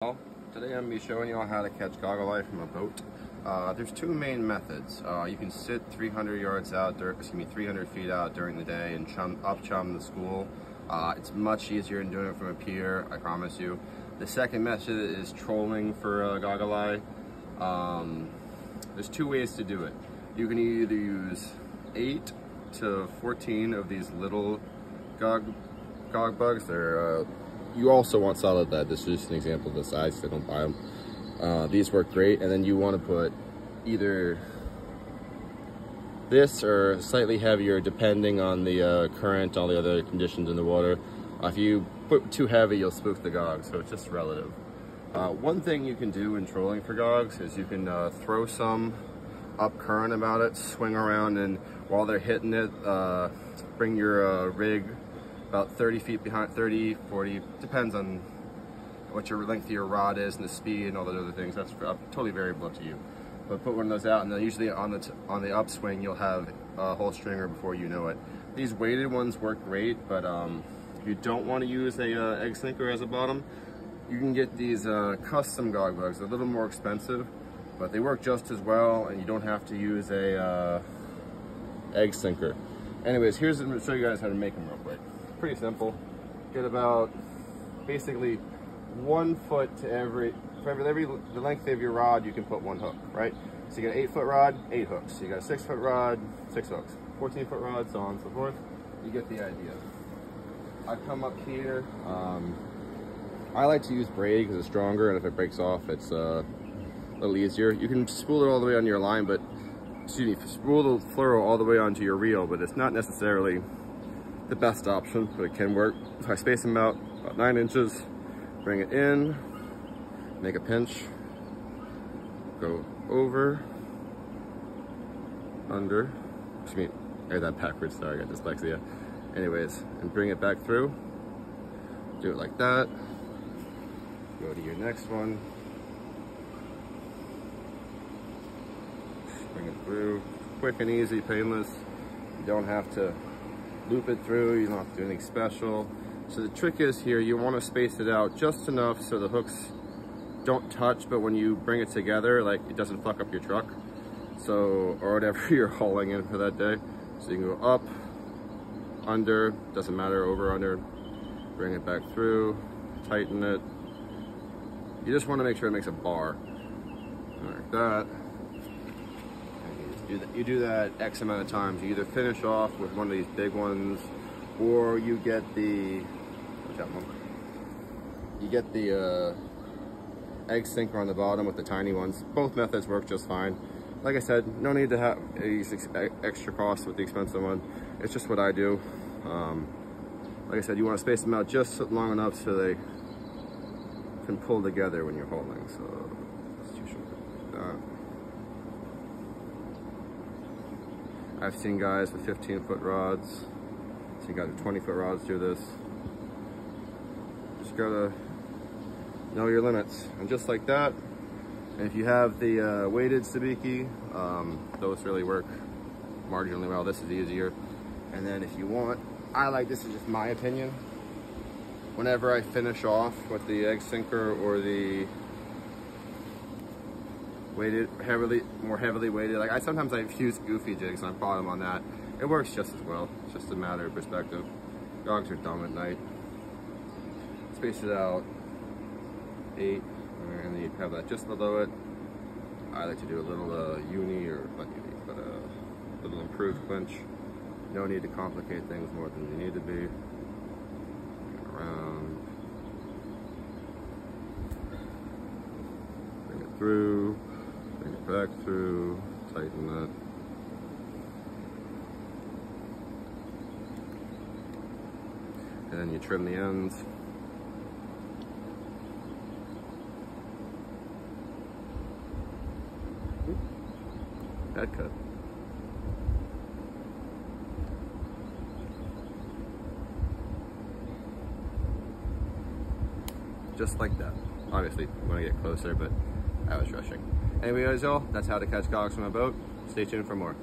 Well, today I'm going to be showing you all how to catch goggle eye from a boat. There's two main methods. You can sit 300 yards out, 300 feet out during the day and chum the school. It's much easier than doing it from a pier, I promise you. The second method is trolling for goggle eye. There's two ways to do it. You can either use 8 to 14 of these little gog bugs. They're you also want solid lead. This is just an example of the size, so don't buy them. These work great, and then you want to put either this or slightly heavier depending on the current, all the other conditions in the water. If you put too heavy, you'll spook the gog, so it's just relative. One thing you can do in trolling for gogs is you can throw some up current about it, swing around, and while they're hitting it, bring your rig about 30 feet behind, 30, 40, depends on what your length of your rod is and the speed and all those other things. That's totally variable up to you. But put one of those out, and then usually on the upswing, you'll have a whole stringer before you know it. These weighted ones work great, but if you don't want to use a egg sinker as a bottom, you can get these custom gog bugs. They're a little more expensive, but they work just as well, and you don't have to use a egg sinker. Anyways, I'm going to show you guys how to make them real quick. Pretty simple. Get about basically 1 foot to the length of your rod, you can put one hook, right? So you got an 8-foot rod, 8 hooks. So you got a 6-foot rod, 6 hooks. 14-foot rod, so on and so forth. You get the idea. I come up here. I like to use braid because it's stronger, and if it breaks off, it's a little easier. You can spool it all the way on your line, but spool the fluoro all the way onto your reel, but it's not necessarily the best option, but it can work. So I space them out about 9 inches, bring it in, make a pinch, go over, under, excuse me, I got that backwards, sorry, I got dyslexia. Anyways, and bring it back through, do it like that, go to your next one, bring it through, quick and easy, painless. You don't have to loop it through, you don't have to do anything special. So the trick is here, you want to space it out just enough so the hooks don't touch, but when you bring it together, like, it doesn't fuck up your truck. So, or whatever you're hauling in for that day. So you can go up, under, doesn't matter, over, under, bring it back through, tighten it. You just want to make sure it makes a bar, like that. You do that X amount of times. You either finish off with one of these big ones, or you get the, egg sinker on the bottom with the tiny ones. Both methods work just fine. Like I said, no need to have extra cost with the expensive one. It's just what I do. Like I said, you want to space them out just long enough so they can pull together when you're holding. So it's too short. I've seen guys with 15-foot rods. I've seen guys with 20-foot rods do this. Just gotta know your limits. And just like that, and if you have the weighted sabiki, those really work marginally well. This is easier. And then if you want, this is just my opinion, whenever I finish off with the egg sinker or the weighted, more heavily weighted. Like sometimes I use goofy jigs and I bottom on that. It works just as well. It's just a matter of perspective. Dogs are dumb at night. Space it out 8, and then you have that just below it. I like to do a little not uni, but a little improved clinch. No need to complicate things more than you need to be. Around, bring it through. Bring it back through, tighten that. And then you trim the ends. Bad cut. Just like that. Obviously, you want to get closer, but I was rushing. Anyways, y'all, that's how to catch gogs from a boat. Stay tuned for more.